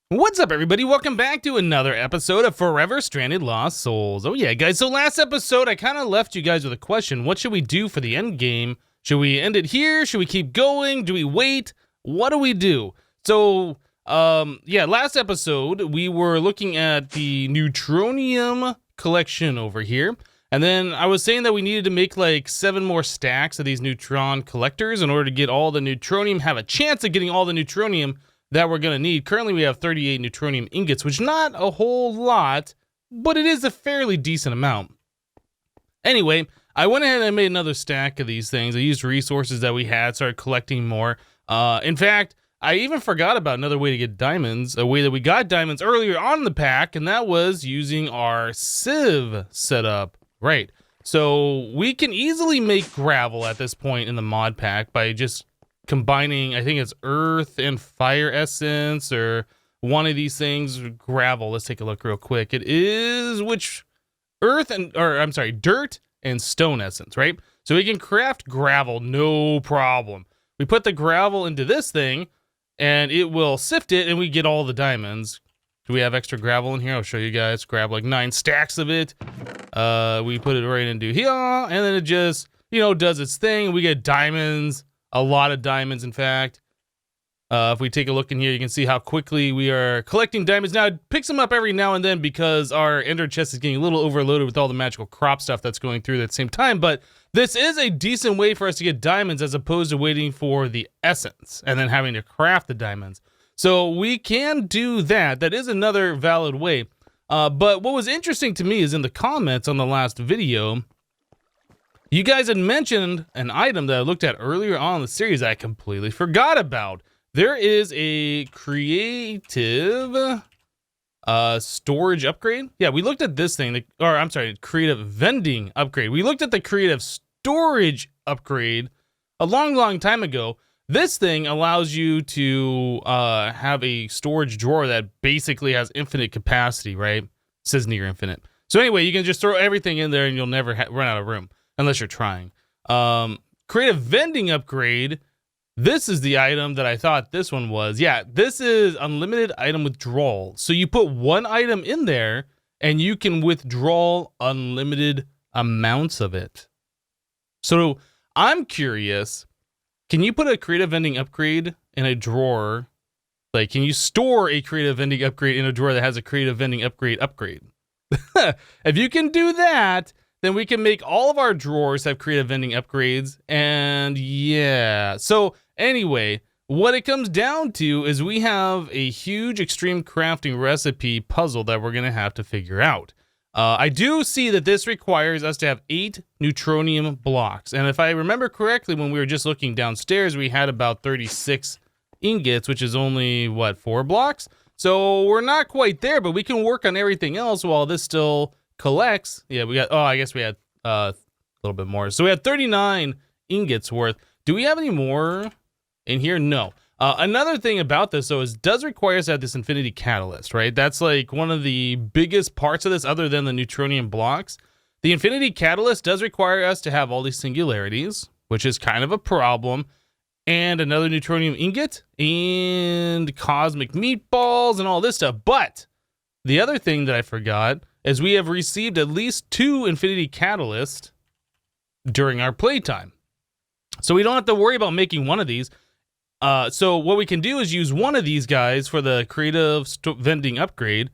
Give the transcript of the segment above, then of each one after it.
What's up, everybody? Welcome back to another episode of Forever Stranded Lost Souls. Oh yeah, guys, so last episode I kind of left you guys with a question. What should we do for the end game? Should we end it here? Should we keep going? Do we wait? What do we do? So, yeah, last episode we were looking at the neutronium collection over here. And then I was saying that we needed to make like 7 more stacks of these neutron collectors in order to get all the neutronium, have a chance of getting all the neutronium that we're going to need. Currently, we have 38 neutronium ingots, which is not a whole lot, but it is a fairly decent amount. Anyway, I went ahead and made another stack of these things. I used resources that we had, started collecting more. In fact, I even forgot about another way to get diamonds, a way that we got diamonds earlier on in the pack, and that was using our sieve setup. Right. So we can easily make gravel at this point in the mod pack by just combining, I think it's earth and fire essence or one of these things, gravel. Let's take a look real quick. It is dirt and stone essence, right? So we can craft gravel, no problem. We put the gravel into this thing and it will sift it and we get all the diamonds. Do we have extra gravel in here? I'll show you guys. Grab like 9 stacks of it. We put it right into here and then it just, does its thing. We get diamonds. A lot of diamonds, in fact. If we take a look in here, you can see how quickly we are collecting diamonds. Now, it picks them up every now and then because our ender chest is getting a little overloaded with all the magical crop stuff that's going through at the same time. But this is a decent way for us to get diamonds as opposed to waiting for the essence and then having to craft the diamonds. So we can do that. That is another valid way. But what was interesting to me is in the comments on the last video, you guys had mentioned an item that I looked at earlier on in the series that I completely forgot about. There is a creative storage upgrade. Yeah, we looked at this thing, creative vending upgrade. We looked at the creative storage upgrade a long time ago. This thing allows you to have a storage drawer that basically has infinite capacity, right? It says near infinite. So anyway, you can just throw everything in there and you'll never run out of room. Unless you're trying. Creative vending upgrade. This is the item that I thought this one was. Yeah, this is unlimited item withdrawal. So you put one item in there and you can withdraw unlimited amounts of it. So I'm curious, can you put a creative vending upgrade in a drawer? Like, can you store a creative vending upgrade in a drawer that has a creative vending upgrade? If you can do that, then we can make all of our drawers have creative vending upgrades. And yeah, so anyway, what it comes down to is we have a huge extreme crafting recipe puzzle that we're going to have to figure out. I do see that this requires us to have 8 neutronium blocks. And if I remember correctly, when we were just looking downstairs, we had about 36 ingots, which is only, 4 blocks? So we're not quite there, but we can work on everything else while this still collects. Yeah, we got, I guess we had a little bit more. So we had 39 ingots worth. Do we have any more in here? No. Another thing about this, though, is it does require us to have this infinity catalyst, right? That's like one of the biggest parts of this other than the neutronium blocks. The infinity catalyst does require us to have all these singularities, which is kind of a problem, and another neutronium ingot and cosmic meatballs and all this stuff. But the other thing that I forgot is we have received at least 2 infinity catalysts during our playtime. So we don't have to worry about making one of these. So what we can do is use one of these guys for the creative vending upgrade,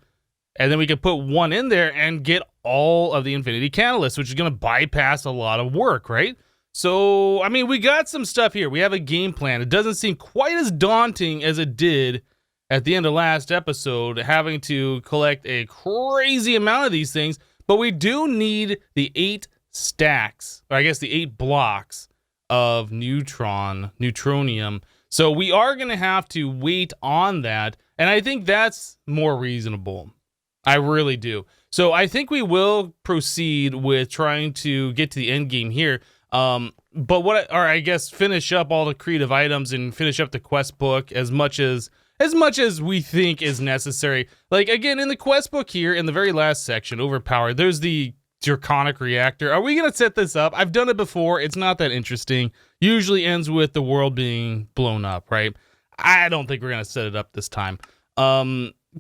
and then we can put one in there and get all of the infinity catalysts, which is going to bypass a lot of work, right? So, I mean, we got some stuff here. We have a game plan. It doesn't seem quite as daunting as it did at the end of last episode, having to collect a crazy amount of these things, but we do need the 8 stacks, or I guess the 8 blocks of neutronium. So we are going to have to wait on that, and I think that's more reasonable. I really do. So I think we will proceed with trying to get to the end game here. I guess finish up all the creative items and finish up the quest book as much as we think is necessary. Like, again, in the quest book here, in the very last section, Overpowered, there's the Draconic Reactor. Are we going to set this up? I've done it before. It's not that interesting. Usually ends with the world being blown up, right? I don't think we're going to set it up this time.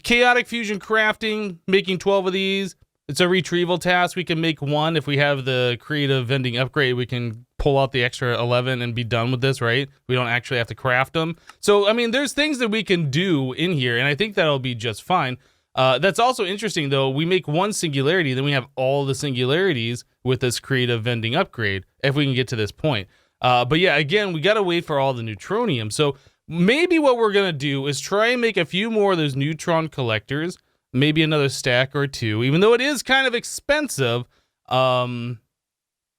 chaotic fusion crafting, making 12 of these. It's a retrieval task. We can make one. If we have the creative vending upgrade, we can pull out the extra 11 and be done with this, right? We don't actually have to craft them. So, I mean, there's things that we can do in here, and I think that'll be just fine. That's also interesting, though. We make one singularity, then we have all the singularities with this creative vending upgrade, if we can get to this point. But yeah, again, we got to wait for all the neutronium. So maybe what we're going to do is try and make a few more of those neutron collectors, maybe another stack or two, even though it is kind of expensive.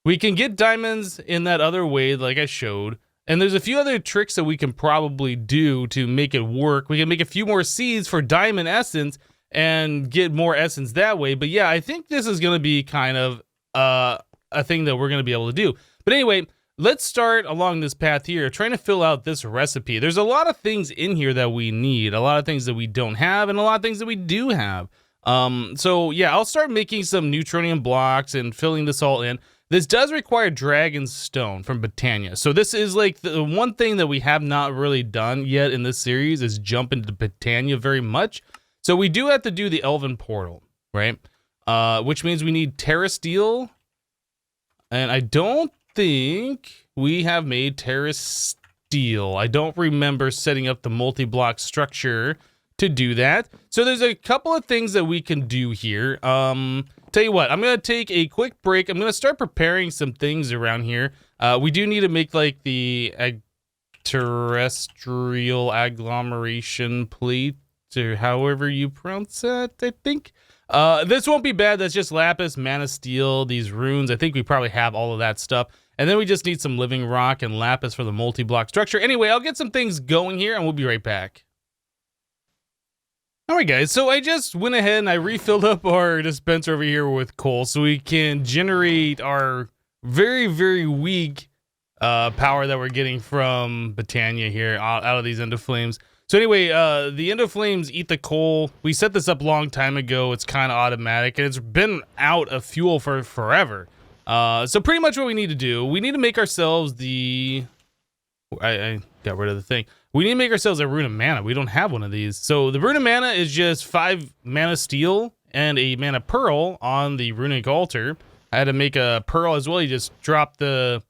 We can get diamonds in that other way, like I showed. And there's a few other tricks that we can probably do to make it work. We can make a few more seeds for diamond essence and get more essence that way. But yeah, I think this is going to be kind of a thing that we're going to be able to do. But anyway, let's start along this path here, trying to fill out this recipe. There's a lot of things in here that we need, a lot of things that we don't have, and a lot of things that we do have. So yeah, I'll start making some neutronium blocks and filling this all in. This does require dragon stone from Britannia. So this is like the one thing that we have not really done yet in this series is jump into Britannia very much. So we do have to do the elven portal, right? Which means we need terra steel. And I don't think we have made terra steel. I don't remember setting up the multi-block structure to do that. So there's a couple of things that we can do here. Tell you what, I'm going to take a quick break. I'm going to start preparing some things around here. We do need to make like the terrestrial agglomeration plate, or however you pronounce that, I think. This won't be bad. That's just lapis, mana steel, these runes. I think we probably have all of that stuff. And then we just need some living rock and lapis for the multi-block structure. Anyway, I'll get some things going here and we'll be right back. All right, guys, so I just went ahead and I refilled up our dispenser over here with coal so we can generate our very, very weak power that we're getting from Britannia here out of these End of Flames. So anyway, the End of Flames eat the coal. We set this up a long time ago. It's kind of automatic, and it's been out of fuel for forever. So pretty much what we need to do, we need to make ourselves the... I got rid of the thing. We need to make ourselves a rune of mana. We don't have one of these. So the rune of mana is just 5 mana steel and a mana pearl on the runic altar. I had to make a pearl as well. You just drop the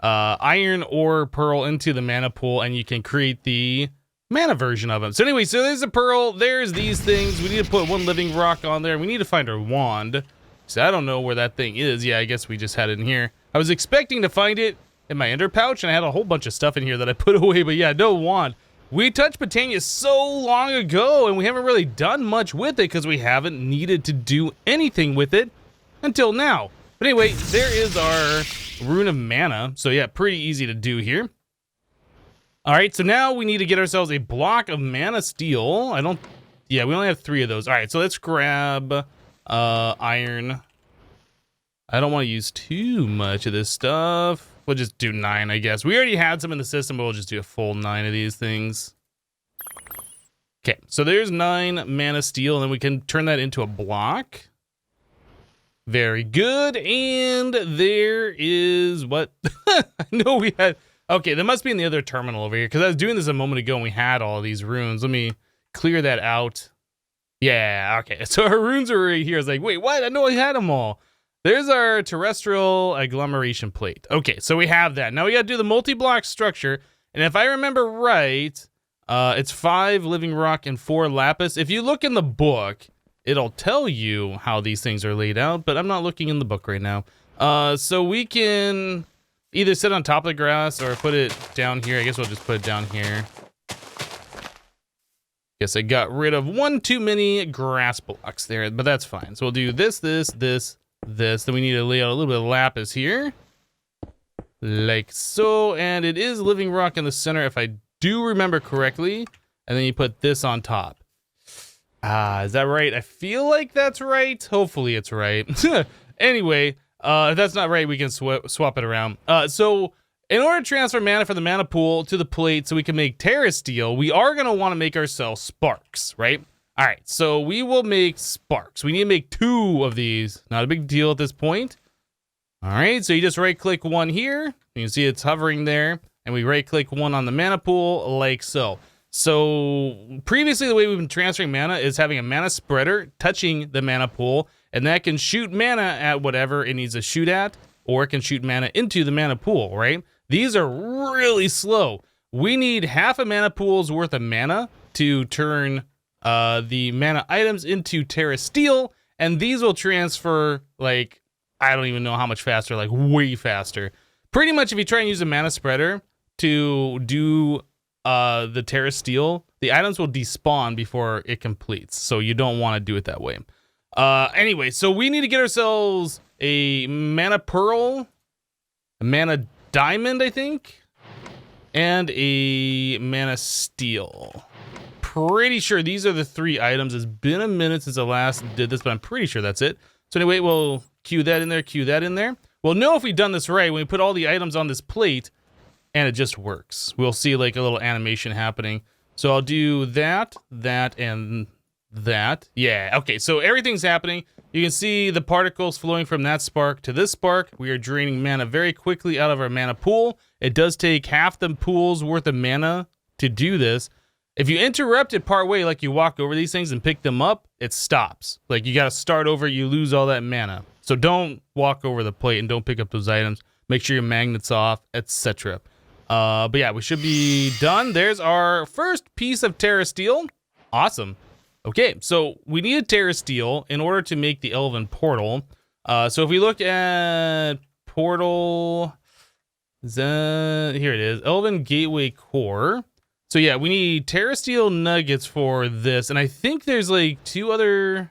iron or pearl into the mana pool and you can create the mana version of them. So anyway, so there's a pearl. There's these things. We need to put 1 living rock on there. We need to find our wand. So I don't know where that thing is. Yeah, I guess we just had it in here. I was expecting to find it in my ender pouch, and I had a whole bunch of stuff in here that I put away, but yeah, no wand. We touched Britannia so long ago, and we haven't really done much with it because we haven't needed to do anything with it until now. But anyway, there is our rune of mana. So yeah, pretty easy to do here. All right, so now we need to get ourselves a block of mana steel. Yeah, we only have 3 of those. All right, so let's grab iron. I don't want to use too much of this stuff. We'll just do 9, I guess. We already had some in the system, but we'll just do a full 9 of these things. Okay, so there's 9 mana steel, and then we can turn that into a block. Very good, and there is what? I know we had... Okay, that must be in the other terminal over here, because I was doing this a moment ago, and we had all these runes. Let me clear that out. Yeah, okay, so our runes are right here. I was like, wait, what? I know I had them all. There's our terrestrial agglomeration plate. Okay, so we have that. Now we gotta do the multi-block structure, and if I remember right, it's 5 living rock and 4 lapis. If you look in the book, it'll tell you how these things are laid out, but I'm not looking in the book right now. So we can either sit on top of the grass or put it down here. I guess we'll just put it down here. Guess I got rid of 1 too many grass blocks there, but that's fine. So we'll do this, this. Then we need to lay out a little bit of lapis here. Like so, and it is living rock in the center if I do remember correctly. And then you put this on top. Is that right? I feel like that's right. Hopefully it's right. Anyway, if that's not right, we can swap it around. So in order to transfer mana from the mana pool to the plate so we can make terra steel, we are going to want to make ourselves sparks, right? All right, so we will make sparks. We need to make 2 of these. Not a big deal at this point. All right, so you just right-click 1 here. You can see it's hovering there. And we right-click 1 on the mana pool, like so. So previously, the way we've been transferring mana is having a mana spreader touching the mana pool, and that can shoot mana at whatever it needs to shoot at, or it can shoot mana into the mana pool, right? These are really slow. We need half a mana pool's worth of mana to turn the mana items into Terra Steel, and these will transfer, like, I don't even know how much faster, like way faster. Pretty much if you try and use a mana spreader to do the Terra Steel, the items will despawn before it completes, so you don't want to do it that way. Anyway, so we need to get ourselves a mana pearl, a mana diamond, I think, and a mana steel. Pretty sure these are the 3 items. It's been a minute since I last did this, but I'm pretty sure that's it. So anyway, we'll cue that in there, cue that in there. We'll know if we've done this right when we put all the items on this plate and it just works. We'll see like a little animation happening. So I'll do that, that, and that. Yeah, okay, so everything's happening. You can see the particles flowing from that spark to this spark. We are draining mana very quickly out of our mana pool. It does take half the pool's worth of mana to do this. If you interrupt it part way, like you walk over these things and pick them up, it stops. Like you gotta start over, you lose all that mana. So don't walk over the plate and don't pick up those items. Make sure your magnet's off, etc. But yeah, we should be done. There's our first piece of Terra Steel. Awesome. Okay, so we need a Terra Steel in order to make the elven portal. So if we look at portal, here it is, elven gateway core. So yeah, we need Terra Steel nuggets for this, and I think there's like 2 other.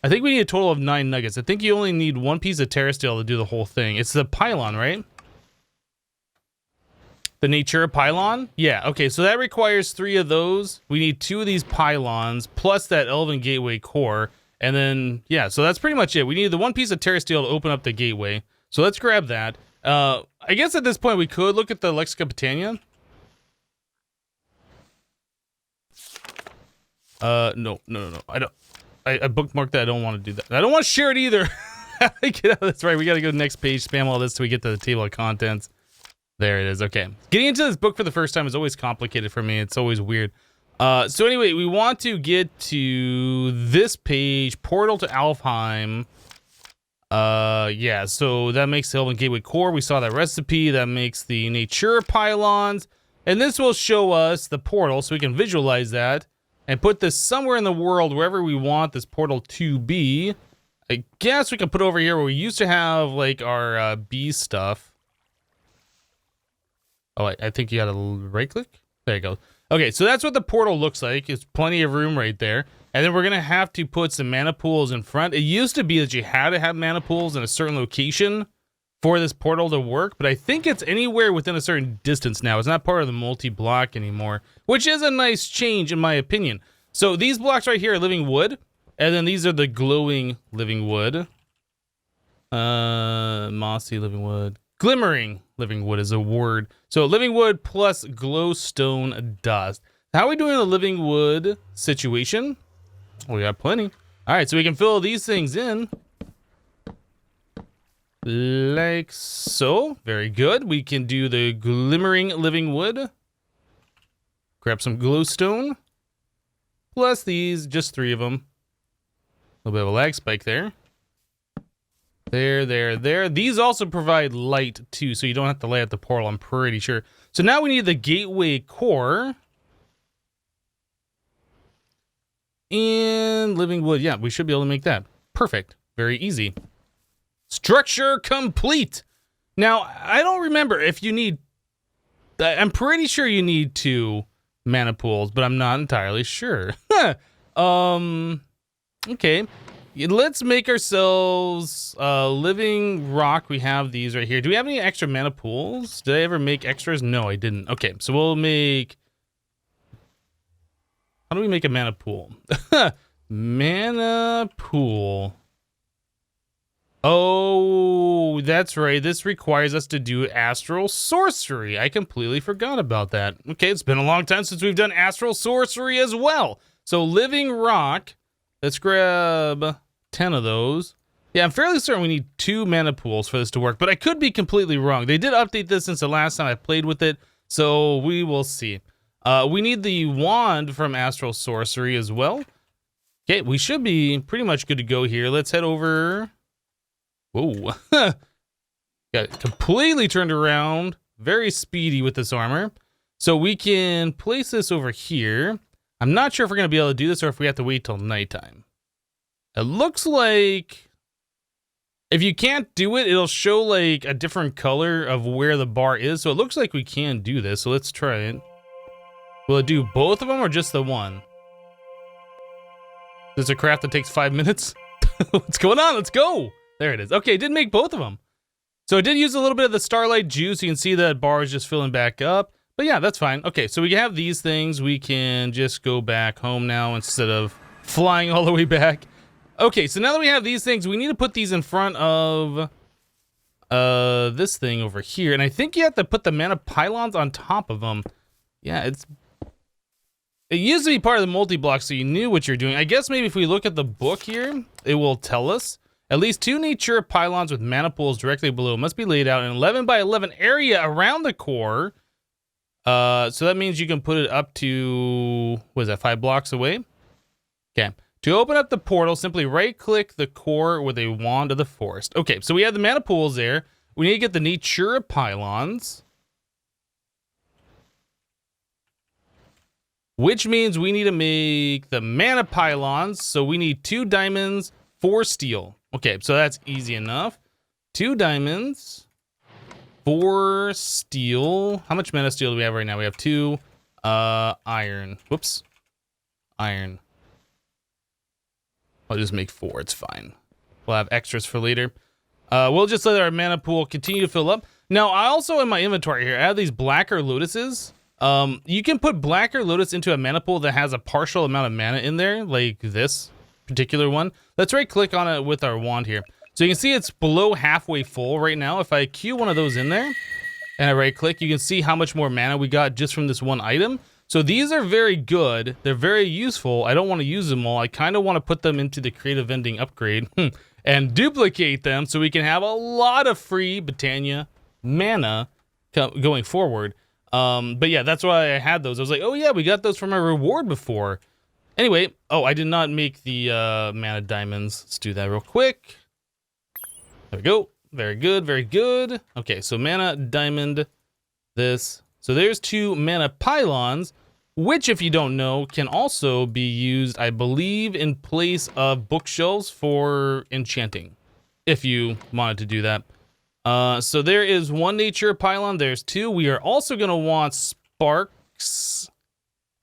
I think we need a total of 9 nuggets. I think you only need 1 piece of Terra Steel to do the whole thing. It's the pylon, right? The Nature pylon? Yeah, okay, so that requires 3 of those. We need 2 of these pylons, plus that Elven Gateway core. And then, yeah, so that's pretty much it. We need the 1 piece of Terra Steel to open up the gateway. So let's grab that. I guess at this point we could look at the Lexica Britannia. No. I don't. I bookmarked that. I don't want to do that. I don't want to share it either. Get out of this. Right, we got to go to the next page, spam all this till we get to the table of contents. There it is. Okay. Getting into this book for the first time is always complicated for me. It's always weird. So anyway, we want to get to this page, Portal to Alfheim. Yeah, so that makes the Elven Gateway Core. We saw that recipe. That makes the Nature pylons. And this will show us the portal so we can visualize that and put this somewhere in the world, wherever we want this portal to be. I guess we can put over here where we used to have like our bee stuff. Oh, I think you gotta right click. There you go. Okay, so that's what the portal looks like. It's plenty of room right there. And then we're gonna have to put some mana pools in front. It used to be that you had to have mana pools in a certain location for this portal to work, but I think it's anywhere within a certain distance now. It's not part of the multi-block anymore, which is a nice change in my opinion. So these blocks right here are living wood, and then these are the glowing living wood. Mossy living wood. Glimmering living wood is a word. So living wood plus glowstone dust. How are we doing in the living wood situation? We got plenty. All right, so we can fill these things in. Like so. Very good. We can do the glimmering living wood. Grab some glowstone. Plus these, just 3 of them. A little bit of a lag spike there. There. These also provide light too, so you don't have to light up the portal, I'm pretty sure. So now we need the gateway core. And living wood. Yeah, we should be able to make that. Perfect. Very easy. Structure complete. Now, I don't remember if you need... I'm pretty sure you need 2 mana pools, but I'm not entirely sure. Okay. Let's make ourselves living rock. We have these right here. Do we have any extra mana pools? Did I ever make extras? No, I didn't. Okay, so we'll make... How do we make a mana pool? Mana pool. Oh, that's right. This requires us to do astral sorcery. I completely forgot about that. Okay, it's been a long time since we've done astral sorcery as well. So living rock. Let's grab 10 of those. Yeah, I'm fairly certain we need 2 mana pools for this to work, but I could be completely wrong. They did update this since the last time I played with it, so we will see. We need the wand from Astral Sorcery as well. Okay, we should be pretty much good to go here. Let's head over. Whoa. Got it completely turned around. Very speedy with this armor. So we can place this over here. I'm not sure if we're going to be able to do this or if we have to wait till nighttime. It looks like if you can't do it, it'll show like a different color of where the bar is. So it looks like we can do this. So let's try it. Will it do both of them or just the one? There's a craft that takes 5 minutes. What's going on? Let's go. There it is. Okay, it did make both of them. So it did use a little bit of the starlight juice. You can see that bar is just filling back up. But yeah, that's fine. Okay, so we have these things. We can just go back home now instead of flying all the way back. Okay, so now that we have these things, we need to put these in front of this thing over here. And I think you have to put the mana pylons on top of them. Yeah, it used to be part of the multi-block, so you knew what you're doing. I guess maybe if we look at the book here, it will tell us. At least 2 nature pylons with mana pools directly below must be laid out in an 11 by 11 area around the core. So that means you can put it up to, what is that, 5 blocks away? Okay. To open up the portal, simply right-click the core with a wand of the forest. Okay, so we have the mana pools there. We need to get the nature pylons. Which means we need to make the mana pylons. So we need 2 diamonds, 4 steel. Okay, so that's easy enough. 2 diamonds, 4 steel. How much mana steel do we have right now? We have 2 iron. Whoops. Iron. I'll just make 4. It's fine. We'll have extras for later. We'll just let our mana pool continue to fill up. Now, I also in my inventory here, I have these blacker lotuses. You can put blacker lotus into a mana pool that has a partial amount of mana in there, like this particular one. Let's right click on it with our wand here. So you can see it's below halfway full right now. If I queue one of those in there and I right click, you can see how much more mana we got just from this one item. So these are very good. They're very useful. I don't want to use them all. I kind of want to put them into the creative ending upgrade and duplicate them so we can have a lot of free Britannia mana going forward. But yeah, that's why I had those. I was like, oh yeah, we got those from our reward before. Anyway, oh, I did not make the mana diamonds. Let's do that real quick. There we go. Very good, very good. Okay, so mana diamond this. So there's 2 mana pylons, which if you don't know, can also be used, I believe, in place of bookshelves for enchanting, if you wanted to do that. So there is 1 nature pylon. There's 2. We are also going to want sparks,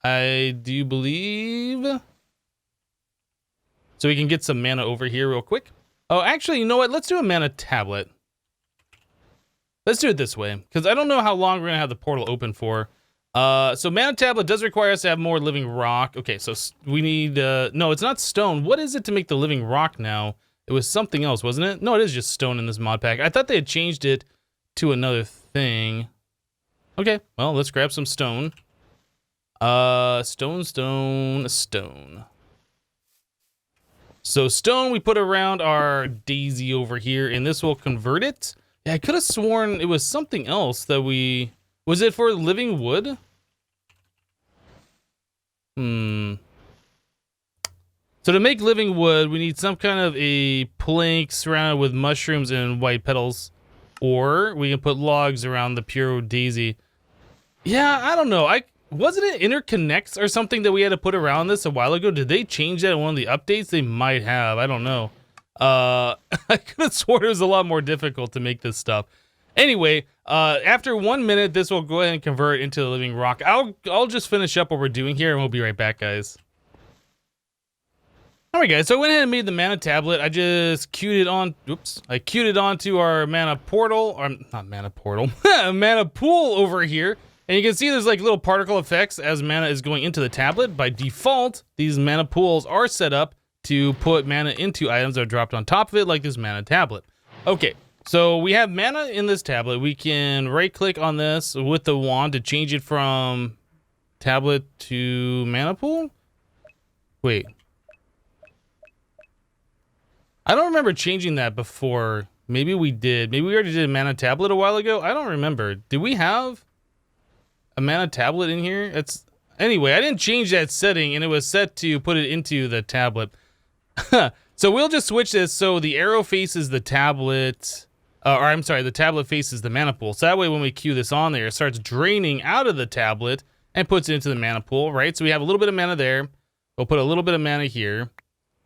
I do believe. So we can get some mana over here real quick. Oh, actually, you know what? Let's do a mana tablet. Let's do it this way, because I don't know how long we're going to have the portal open for. So mana tablet does require us to have more living rock. Okay, so we need, no, it's not stone. What is it to make the living rock now? It was something else, wasn't it? No, it is just stone in this mod pack. I thought they had changed it to another thing. Okay, well, let's grab some stone. Stone. So stone we put around our daisy over here, and this will convert it. Yeah, I could have sworn it was something else that we... Was it for living wood? So to make living wood, we need some kind of a plank surrounded with mushrooms and white petals. Or we can put logs around the pure daisy. Yeah, I don't know. Wasn't it interconnects or something that we had to put around this a while ago? Did they change that in one of the updates? They might have. I don't know. I could have sworn it was a lot more difficult to make this stuff. Anyway, after 1 minute, this will go ahead and convert into the living rock. I'll just finish up what we're doing here, and we'll be right back, guys. All right, guys. So I went ahead and made the mana tablet. I just queued it on. Oops. I queued it onto our mana portal, or not mana portal, mana pool over here. And you can see there's like little particle effects as mana is going into the tablet. By default, these mana pools are set up to put mana into items that are dropped on top of it, like this mana tablet. Okay, so we have mana in this tablet. We can right click on this with the wand to change it from tablet to mana pool. Wait. I don't remember changing that before. Maybe we did. Maybe we already did a mana tablet a while ago. I don't remember. Did we have a mana tablet in here? Anyway, I didn't change that setting, and it was set to put it into the tablet. So we'll just switch this so the arrow faces the tablet, or I'm sorry, the tablet faces the mana pool. So that way when we cue this on there, it starts draining out of the tablet and puts it into the mana pool, right? So we have a little bit of mana there. We'll put a little bit of mana here.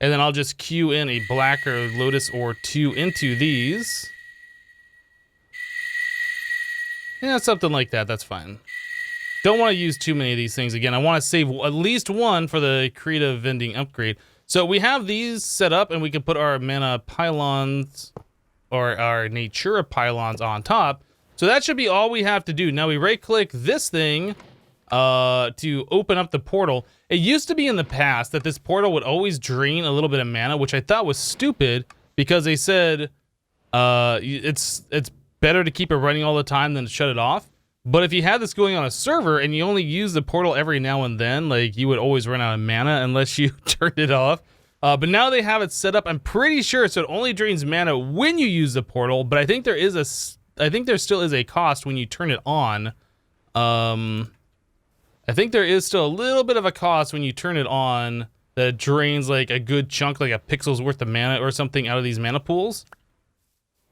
And then I'll just cue in a black or lotus or 2 into these. Yeah, something like that. That's fine. Don't want to use too many of these things. Again, I want to save at least one for the creative vending upgrade. So we have these set up, and we can put our mana pylons or our natura pylons on top. So that should be all we have to do. Now we right-click this thing to open up the portal. It used to be in the past that this portal would always drain a little bit of mana, which I thought was stupid because they said it's better to keep it running all the time than to shut it off. But if you had this going on a server and you only use the portal every now and then, like you would always run out of mana unless you turned it off. But now they have it set up, I'm pretty sure, so it only drains mana when you use the portal. But I think there still is a cost when you turn it on. I think there is still a little bit of a cost when you turn it on that drains like a good chunk, like a pixel's worth of mana or something out of these mana pools.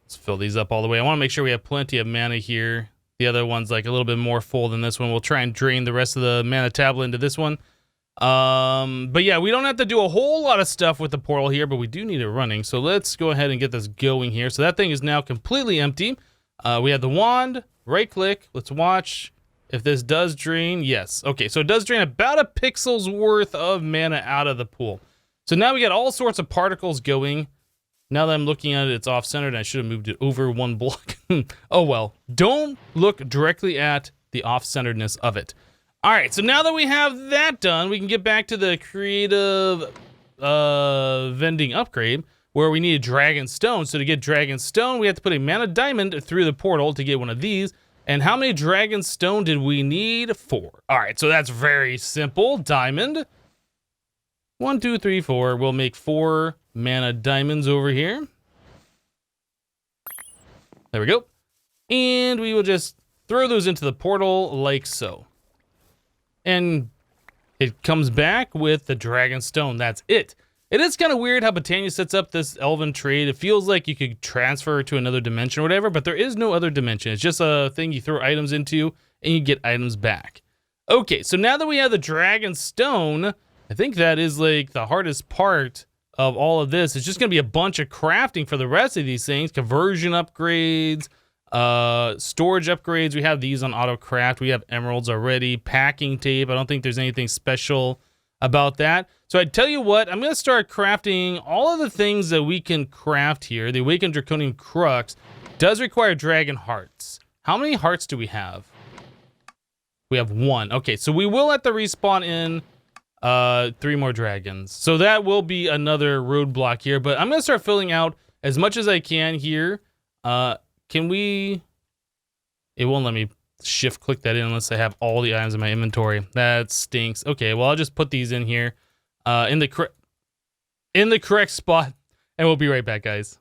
Let's fill these up all the way. I want to make sure we have plenty of mana here. The other one's like a little bit more full than this one. We'll try and drain the rest of the mana tablet into this one. But yeah, we don't have to do a whole lot of stuff with the portal here, but we do need it running. So let's go ahead and get this going here. So that thing is now completely empty. We have the wand, right click. Let's watch if this does drain. Yes. Okay, so it does drain about a pixel's worth of mana out of the pool. So now we got all sorts of particles going. Now that I'm looking at it, it's off-centered, and I should have moved it over one block. Oh well. Don't look directly at the off-centeredness of it. All right, so now that we have that done, we can get back to the creative vending upgrade, where we need a dragon stone. So to get dragon stone, we have to put a mana diamond through the portal to get one of these. And how many dragon stone did we need? 4. All right, so that's very simple. Diamond. 1, 2, 3, 4. We'll make 4 mana diamonds over here. There we go. And we will just throw those into the portal like so. And it comes back with the dragon stone. That's it. It is kind of weird how Botania sets up this elven trade. It feels like you could transfer to another dimension or whatever, but there is no other dimension. It's just a thing you throw items into and you get items back. Okay, so now that we have the dragon stone, I think that is like the hardest part of all of this. It's just going to be a bunch of crafting for the rest of these things. Conversion upgrades, storage upgrades. We have these on auto craft. We have emeralds already. Packing tape. I don't think there's anything special about that. So I tell you what, I'm going to start crafting all of the things that we can craft here. The Awakened Draconian Crux does require dragon hearts. How many hearts do we have? We have 1. Okay, so we will have to respawn in 3 more dragons. So that will be another roadblock here, but I'm going to start filling out as much as I can here. Can we... It won't let me shift click that in unless I have all the items in my inventory. That stinks. Okay, well, I'll just put these in here in the correct spot, and we'll be right back, guys.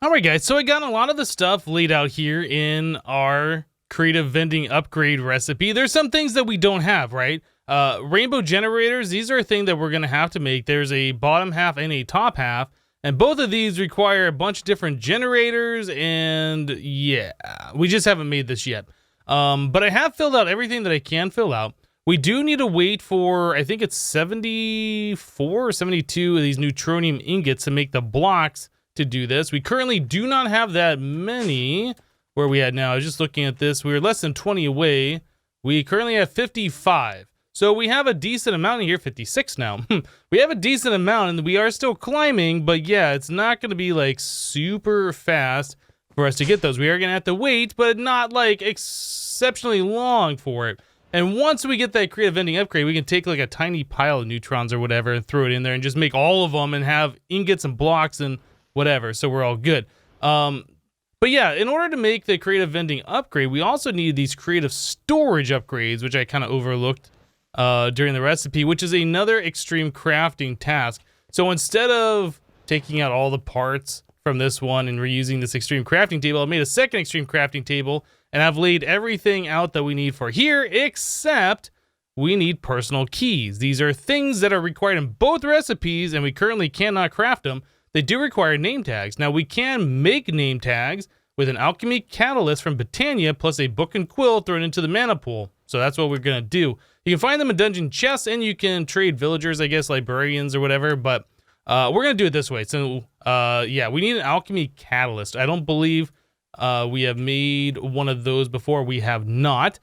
All right, guys, so I got a lot of the stuff laid out here in our creative vending upgrade recipe. There's some things that we don't have, right? Rainbow generators, these are a thing that we're going to have to make. There's a bottom half and a top half, and both of these require a bunch of different generators, and yeah, we just haven't made this yet. But I have filled out everything that I can fill out. We do need to wait for, I think it's 74 or 72 of these neutronium ingots to make the blocks to do this. We currently do not have that many. Where are we at now? I was just looking at this. We were less than 20 away. We currently have 55. So we have a decent amount here, 56 now. We have a decent amount, and we are still climbing, but yeah, it's not going to be like super fast for us to get those. We are going to have to wait, but not like exceptionally long for it. And once we get that creative vending upgrade, we can take like a tiny pile of neutrons or whatever and throw it in there and just make all of them and have ingots and blocks and whatever, so we're all good. But yeah, in order to make the creative vending upgrade, we also need these creative storage upgrades, which I kind of overlooked during the recipe, which is another extreme crafting task. So instead of taking out all the parts from this one and reusing this extreme crafting table, I made a second extreme crafting table, and I've laid everything out that we need for here, except we need personal keys. These are things that are required in both recipes, and we currently cannot craft them. They do require name tags. Now, we can make name tags with an alchemy catalyst from Britannia plus a book and quill thrown into the mana pool. So that's what we're going to do. You can find them in dungeon chests, and you can trade villagers, I guess, librarians or whatever, but we're going to do it this way. So, yeah, we need an alchemy catalyst. I don't believe we have made one of those before. We have not.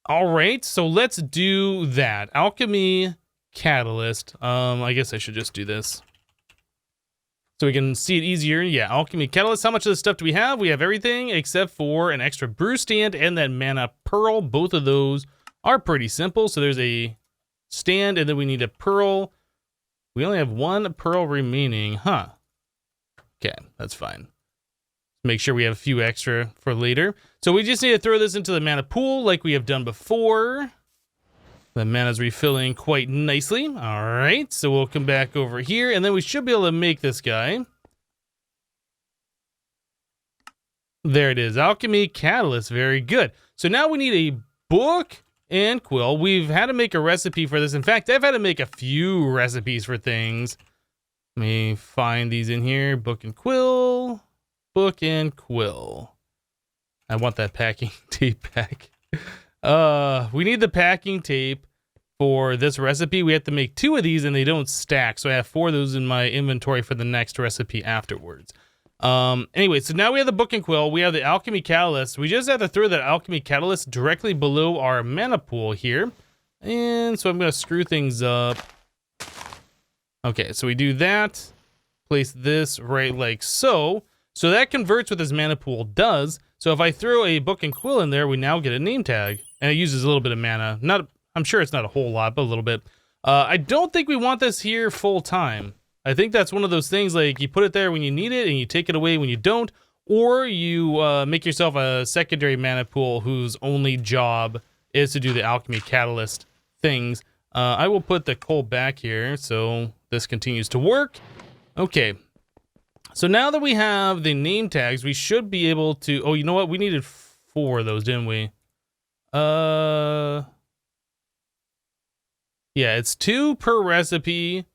All right, so let's do that. Alchemy catalyst. I guess I should just do this so we can see it easier. Yeah, alchemy catalyst. How much of this stuff do we have? We have everything except for an extra brew stand and that mana pearl. Both of those are pretty simple. So there's a stand, and then we need a pearl. We only have one pearl remaining, huh? Okay, that's fine. Make sure we have a few extra for later. So we just need to throw this into the mana pool like we have done before. The mana's refilling quite nicely. All right, so we'll come back over here, and then we should be able to make this guy. There it is, Alchemy Catalyst, very good. So now we need a book and quill. We've had to make a recipe for this. In fact, I've had to make a few recipes for things. Let me find these in here, book and quill. Book and quill. I want that packing tape back. We need the packing tape for this recipe. We have to make 2 of these, and they don't stack, so I have 4 of those in my inventory for the next recipe afterwards. Anyway, so now we have the book and quill. We have the alchemy catalyst. We just have to throw that alchemy catalyst directly below our mana pool here. And so I'm going to screw things up. Okay, so we do that. Place this right like so. So that converts what this mana pool does. So if I throw a book and quill in there, we now get a name tag. And it uses a little bit of mana. I'm sure it's not a whole lot, but a little bit. I don't think we want this here full time. I think that's one of those things, like you put it there when you need it and you take it away when you don't, or you make yourself a secondary mana pool whose only job is to do the alchemy catalyst things. I will put the coal back here so this continues to work. Okay. So now that we have the name tags, we should be able to... Oh, you know what? We needed 4 of those, didn't we? Yeah, it's 2 per recipe.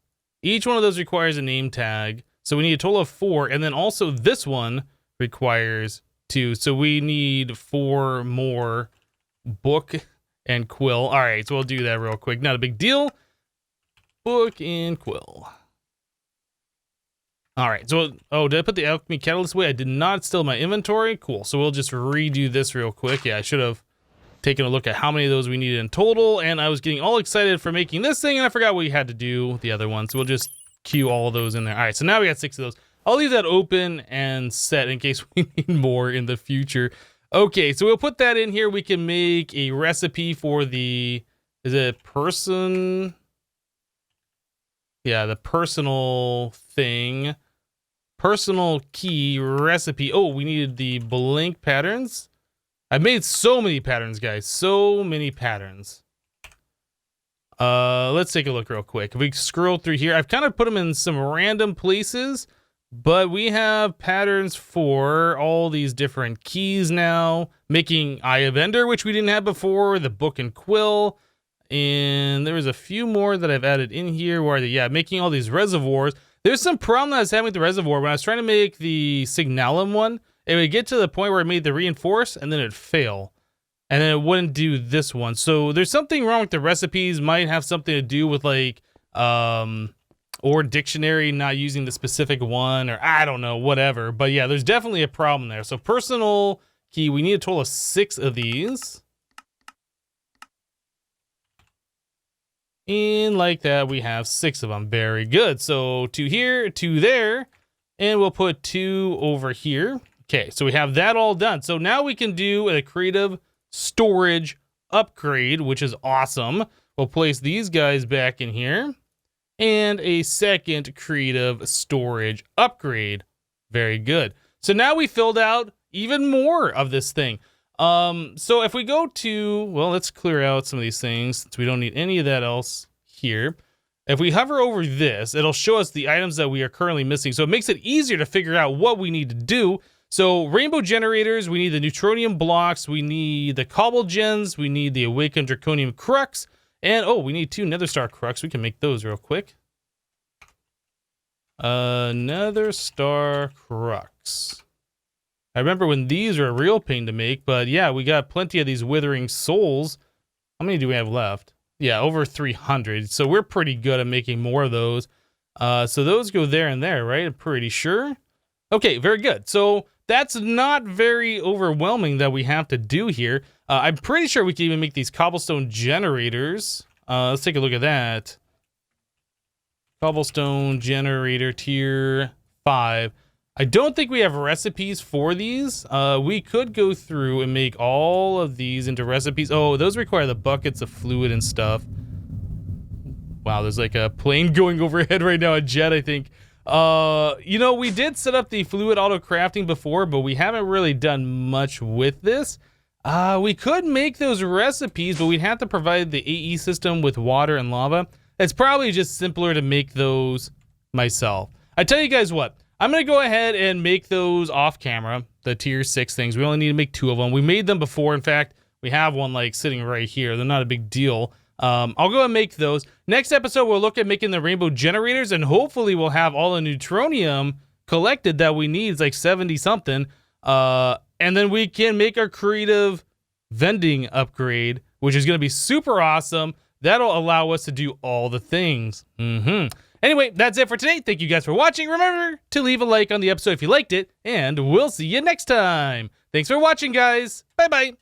Each one of those requires a name tag. So we need a total of 4. And then also this one requires 2. So we need 4 more book and quill. All right, so we'll do that real quick. Not a big deal. Book and quill. All right, so, oh, did I put the alchemy catalyst away? I did not. Still in my inventory. Cool, so we'll just redo this real quick. Yeah, I should have taken a look at how many of those we needed in total, and I was getting all excited for making this thing, and I forgot we had to do with the other one, so we'll just queue all of those in there. All right, so now we got 6 of those. I'll leave that open and set in case we need more in the future. Okay, so we'll put that in here. We can make a recipe for the, is it person? Yeah, the personal thing. Personal key recipe. Oh, we needed the blank patterns. I've made so many patterns, guys. So many patterns. Let's take a look real quick. If we scroll through here, I've kind of put them in some random places, but we have patterns for all these different keys now. Making Eye of Ender, which we didn't have before, the book and quill, and there was a few more that I've added in here where, yeah, making all these reservoirs. There's some problem that I was having with the reservoir. When I was trying to make the Signalum one, it would get to the point where I made the reinforce and then it'd fail. And then it wouldn't do this one. So there's something wrong with the recipes. Might have something to do with like, or dictionary not using the specific one, or I don't know, whatever. But yeah, there's definitely a problem there. So personal key, we need a total of 6 of these. And like that, we have 6 of them. Very good. So 2 here, 2 there, and we'll put 2 over here. Okay, so we have that all done. So now we can do a creative storage upgrade, which is awesome. We'll place these guys back in here. And a second creative storage upgrade. Very good. So now we filled out even more of this thing. So if we go to, well, let's clear out some of these things since we don't need any of that else here. If we hover over this, it'll show us the items that we are currently missing. So it makes it easier to figure out what we need to do. So rainbow generators, we need the neutronium blocks, we need the cobble gens, we need the awakened draconium crux, and oh, we need 2 nether star crux. We can make those real quick. Nether star crux. I remember when these were a real pain to make, but yeah, we got plenty of these withering souls. How many do we have left? Yeah, over 300. So we're pretty good at making more of those. So those go there and there, right? I'm pretty sure. Okay, very good. So that's not very overwhelming that we have to do here. I'm pretty sure we can even make these cobblestone generators. Let's take a look at that. Cobblestone generator tier 5. I don't think we have recipes for these. We could go through and make all of these into recipes. Oh, those require the buckets of fluid and stuff. Wow, there's like a plane going overhead right now, a jet, I think. You know, we did set up the fluid auto crafting before, but we haven't really done much with this. We could make those recipes, but we'd have to provide the AE system with water and lava. It's probably just simpler to make those myself. I tell you guys what, I'm going to go ahead and make those off camera, the tier 6 things. We only need to make 2 of them. We made them before. In fact, we have one like sitting right here. They're not a big deal. I'll go and make those. Next episode, we'll look at making the rainbow generators, and hopefully we'll have all the neutronium collected that we need. It's like 70 something. And then we can make our creative vending upgrade, which is going to be super awesome. That'll allow us to do all the things. Anyway, that's it for today. Thank you guys for watching. Remember to leave a like on the episode if you liked it, and we'll see you next time. Thanks for watching, guys. Bye-bye.